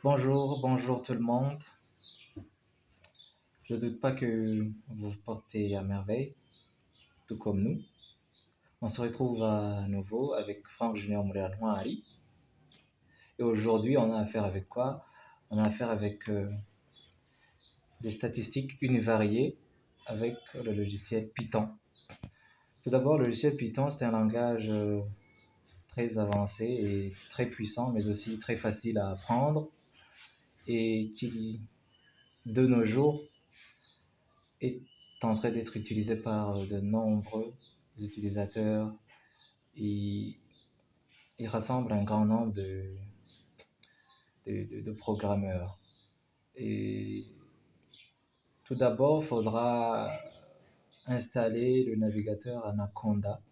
Bonjour, bonjour tout le monde. Je ne doute pas que vous vous portez à merveille, tout comme nous. On se retrouve à nouveau avec Franck Junior Moulin Ali. Et aujourd'hui, on a affaire avec quoi? On a affaire avec des statistiques univariées avec le logiciel Python. Tout d'abord, le logiciel Python, c'est un langage très avancé et très puissant, mais aussi très facile à apprendre et qui, de nos jours, est en train d'être utilisé par de nombreux utilisateurs. Il, il rassemble un grand nombre de programmeurs. Et tout d'abord, il faudra installer le navigateur Anaconda.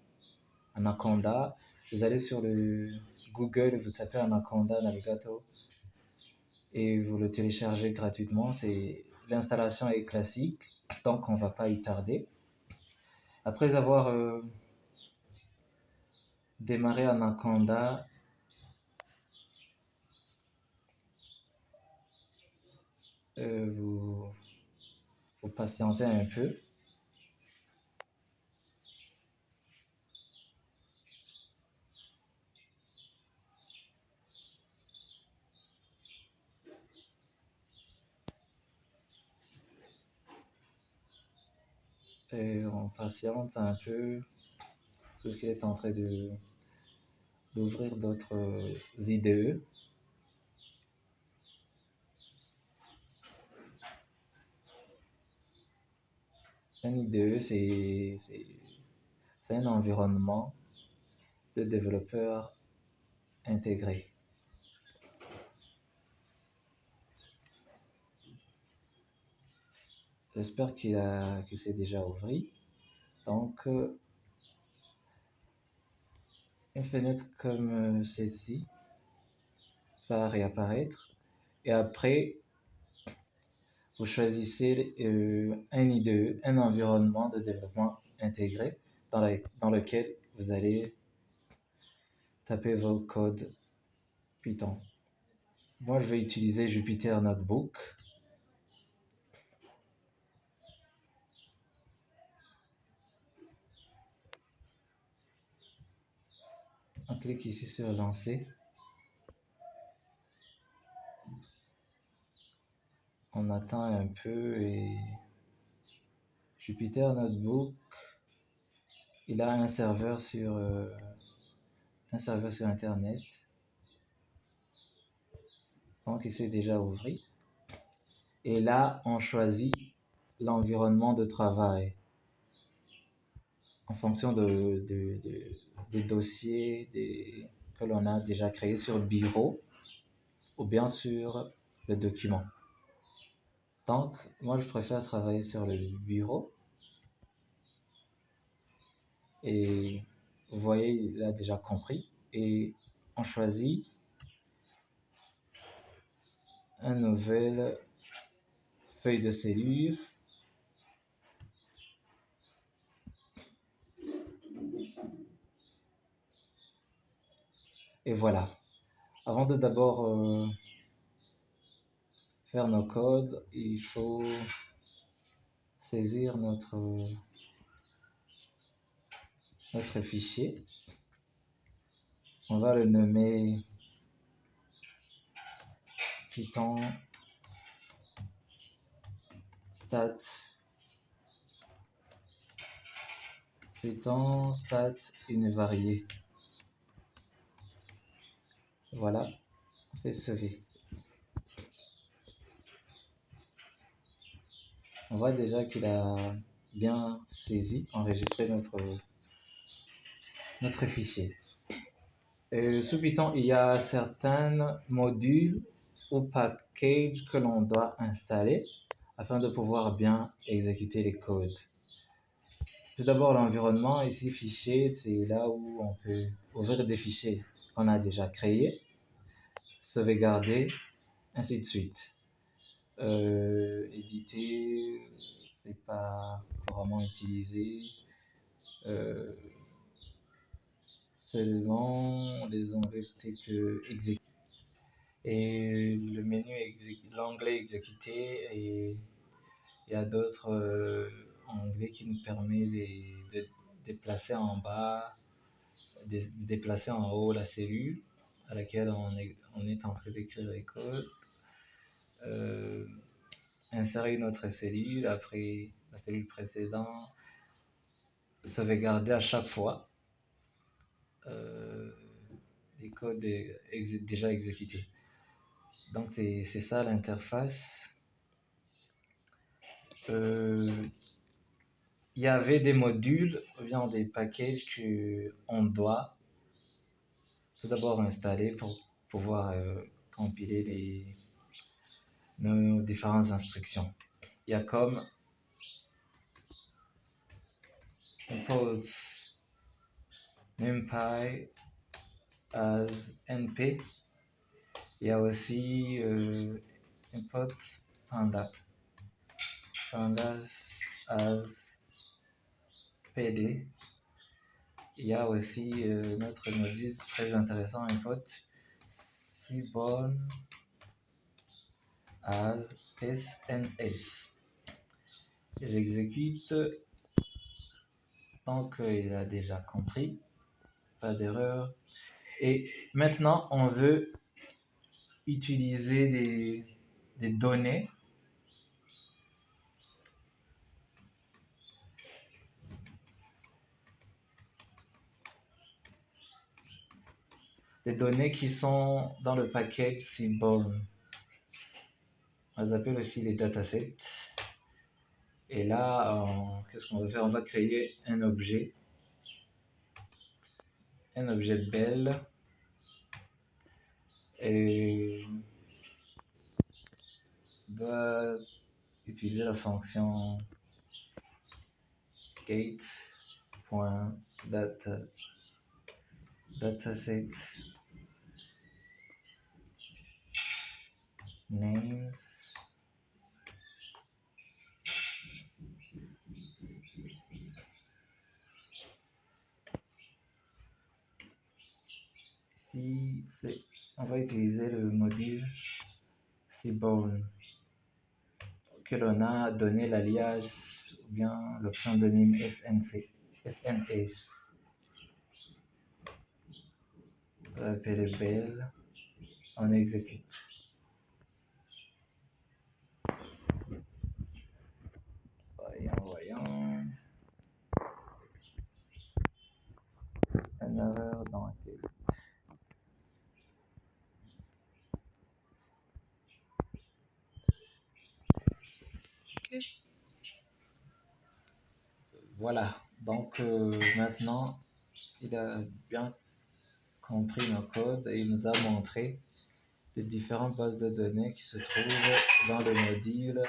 Anaconda, vous allez sur le Google, vous tapez Anaconda Navigator et vous le téléchargez gratuitement. L'installation est classique, donc on ne va pas y tarder. Après avoir démarré Anaconda, vous patientez un peu. Et on patiente un peu puisqu'il est en train d'ouvrir d'autres IDE. Un IDE, c'est un environnement de développeurs intégrés. J'espère qu'il s'est déjà ouvert. Donc, une fenêtre comme celle-ci va réapparaître. Et après, vous choisissez un IDE, un environnement de développement intégré dans lequel vous allez taper vos codes Python. Moi, je vais utiliser Jupyter Notebook. On clique ici sur lancer. On attend un peu et Jupyter Notebook, il a un serveur sur Internet. Donc, il s'est déjà ouvert. Et là, on choisit l'environnement de travail en fonction des dossiers que l'on a déjà créés sur le bureau ou bien sur le document. Donc, moi, je préfère travailler sur le bureau. Et vous voyez, il a déjà compris. Et on choisit une nouvelle feuille de cellule. Et voilà. Avant de d'abord faire nos codes, il faut saisir notre fichier. On va le nommer Python stat univarié. Voilà, on fait sauver. On voit déjà qu'il a bien saisi, enregistré notre fichier. Sous Python, il y a certains modules ou packages que l'on doit installer afin de pouvoir bien exécuter les codes. Tout d'abord, l'environnement, ici, fichier, c'est là où on peut ouvrir des fichiers qu'on a déjà créés, sauvegarder, ainsi de suite. Éditer, c'est pas couramment utilisé. Seulement les enlever que exécuter. Et le menu, l'onglet exécuter, et il y a d'autres onglets qui nous permettent de déplacer en bas, de déplacer en haut la cellule à laquelle on est en train d'écrire les codes. Insérer une autre cellule après la cellule précédente, sauvegarder à chaque fois les codes déjà exécutés. Donc c'est ça l'interface. Il y avait des modules ou bien des packages qu'on doit tout d'abord installer pour pouvoir compiler nos différentes instructions. Il y a comme import numpy as np. Il y a aussi import pandas as pd. Il y a aussi notre module très intéressant, import seaborn as sns. J'exécute, donc il a déjà compris, pas d'erreur. Et maintenant on veut utiliser des données qui sont dans le package seaborn. On les appelle aussi les datasets. Et là, qu'est-ce qu'on va faire? On va créer un objet belle, et on va utiliser la fonction get.dataset names. On va utiliser le module seaborn que l'on a donné l'alias ou bien l'option de name SNS. On va appeler belle, on exécute. Voyons. Une erreur dans la tête. Voilà, donc maintenant il a bien compris nos codes et il nous a montré les différentes bases de données qui se trouvent dans le module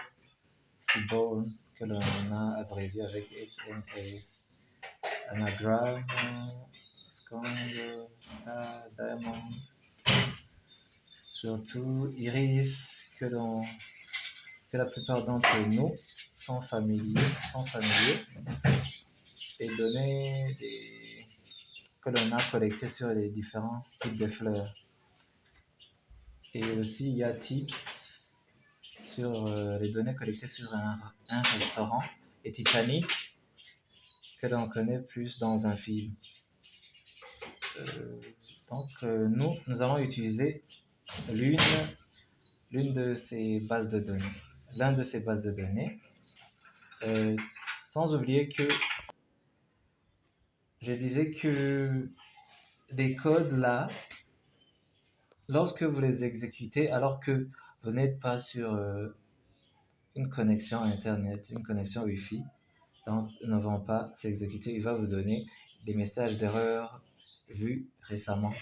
seaborn que l'on a abrévié avec SNS. Anagram, Scong, Diamond, surtout Iris, que la plupart d'entre nous sont familiers, et données que l'on a collectées sur les différents types de fleurs. Et aussi il y a tips sur les données collectées sur un restaurant, et Titanic, que l'on connaît plus dans un film. Donc nous allons utiliser l'une de ces bases de données, l'un de ces bases de données, sans oublier que je disais que les codes là, lorsque vous les exécutez alors que vous n'êtes pas sur une connexion internet, une connexion Wi-Fi, donc ne vont pas s'exécuter, il va vous donner des messages d'erreur vus récemment.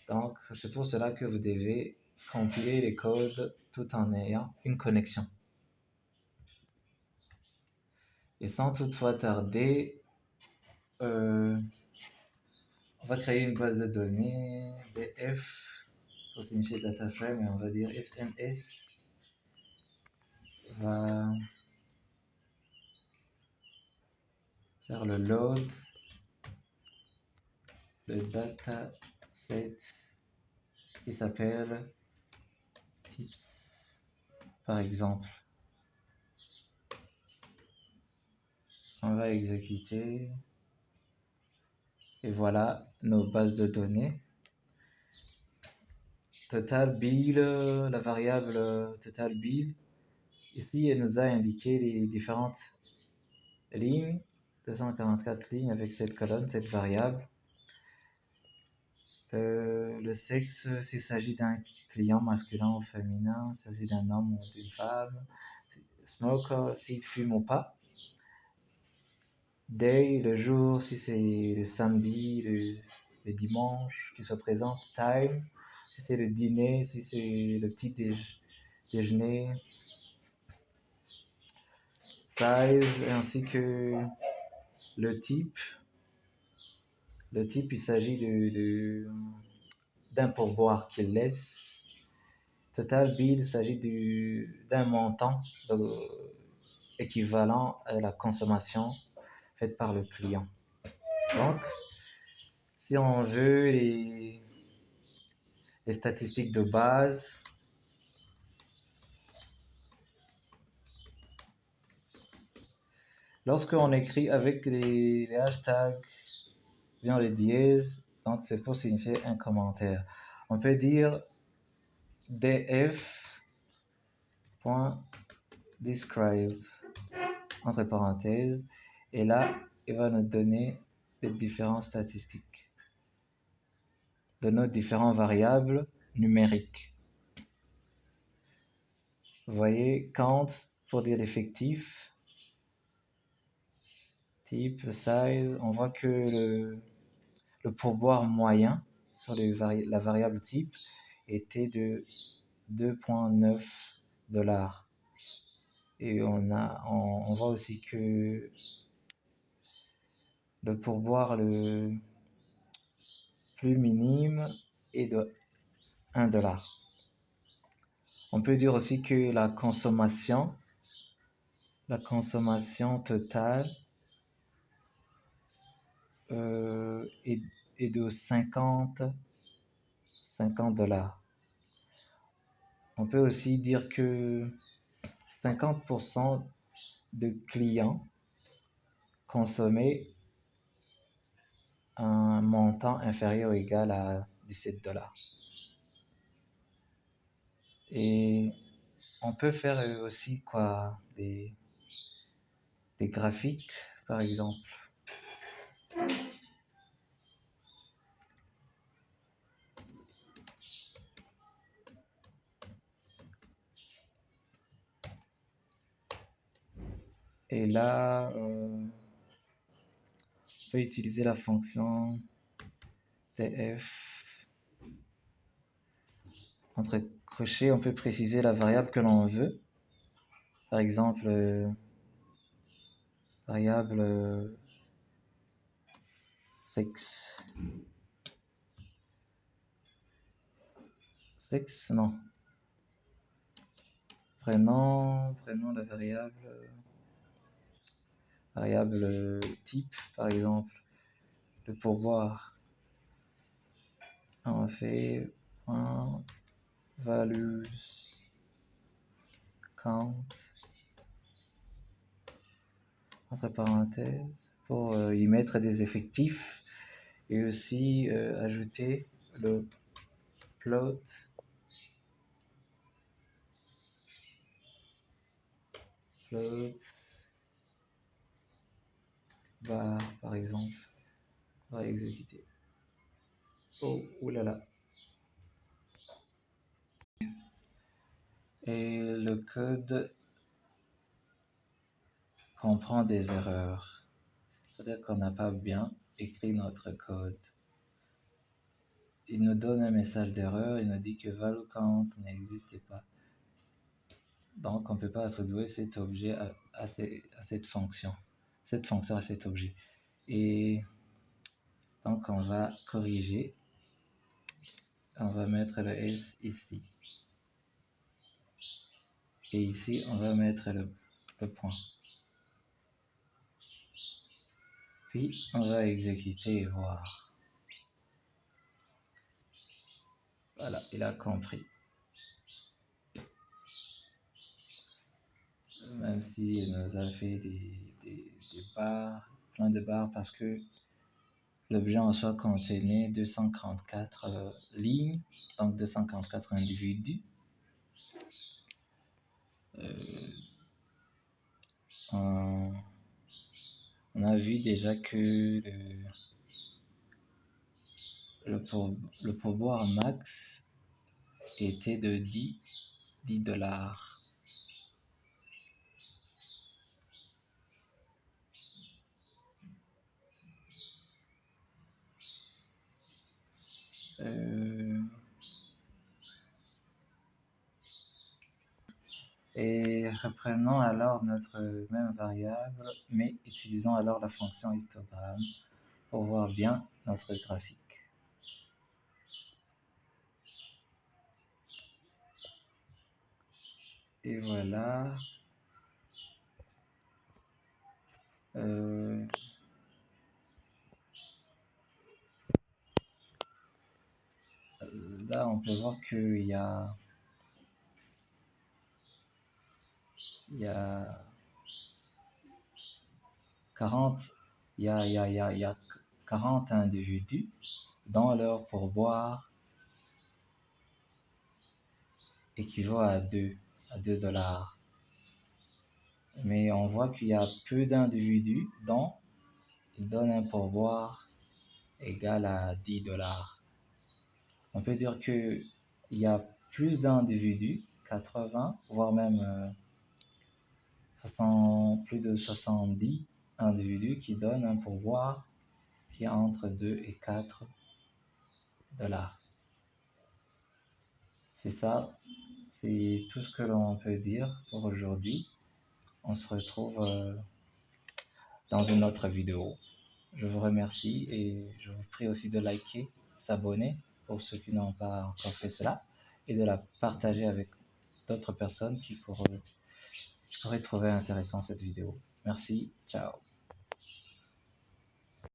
Donc c'est pour cela que vous devez compiler les codes tout en ayant une connexion. Et sans toutefois tarder, on va créer une base de données df pour signifier data frame, et on va dire SNS va faire le load, le dataset qui s'appelle tips, par exemple. On va exécuter et voilà nos bases de données. Total bill, la variable total bill. Ici, elle nous a indiqué les différentes lignes, 244 lignes avec cette colonne, cette variable. Le sexe, s'il s'agit d'un client masculin ou féminin, s'il s'agit d'un homme ou d'une femme. Smoker, s'il fume ou pas. Day, le jour, si c'est le samedi, le dimanche qui se présente. Time, si c'est le dîner, si c'est le petit déjeuner. Size, ainsi que le type. Le type, il s'agit d'un pourboire qu'il laisse. Total bill, il s'agit d'un montant équivalent à la consommation faite par le client. Donc, si on veut les statistiques de base, lorsqu'on écrit avec les hashtags, bien les dièses, donc c'est pour signifier un commentaire. On peut dire df.describe entre parenthèses, et là, il va nous donner les différentes statistiques de nos différentes variables numériques. Vous voyez, count pour dire l'effectif, type, size, on voit que le pourboire moyen sur la variable type était de 2,9 $. Et on voit aussi que le pourboire le plus minime est de 1 $. On peut dire aussi que la consommation totale est de 50 $. On peut aussi dire que 50% de clients consommaient un montant inférieur ou égal à 17 $. Et on peut faire aussi des graphiques, par exemple. Et là, on peut utiliser la fonction df. Entre crochets, on peut préciser la variable que l'on veut. Par exemple, variable sexe. Sexe, non. Prénom, la variable type, par exemple. Le pourboire. On fait un values count entre parenthèses pour y mettre des effectifs et aussi ajouter le plot bar, par exemple. On va exécuter. Oh, oulala. Et le code comprend des erreurs. Peut-être qu'on n'a pas bien écrit notre code. Il nous donne un message d'erreur, il nous dit que value count n'existe pas. Donc on ne peut pas attribuer cet objet à cette fonction à cet objet. Et donc on va corriger. On va mettre le S ici. Et ici, on va mettre le point. Puis, on va exécuter et voir. Voilà, il a compris. Même s'il nous a fait des barres, plein de barres, parce que l'objet en soi contenait 244 lignes, donc 244 individus. On a vu déjà que le pourboire max était de 10 dollars. Et reprenons alors notre même variable, mais utilisons alors la fonction histogramme pour voir bien notre graphique. Et voilà. Là, on peut voir qu'il y a 40, il y a 40 individus dont leur pourboire équivaut à 2 dollars. Mais on voit qu'il y a peu d'individus dont ils donnent un pourboire égal à 10 dollars. On peut dire qu'il y a plus d'individus, 80, voire même plus de 70 individus qui donnent un pourboire qui est entre 2 et 4 dollars. C'est ça, c'est tout ce que l'on peut dire pour aujourd'hui. On se retrouve dans une autre vidéo. Je vous remercie et je vous prie aussi de liker, s'abonner pour ceux qui n'ont pas encore fait cela et de la partager avec d'autres personnes qui pourraient trouver intéressant cette vidéo. Merci, ciao.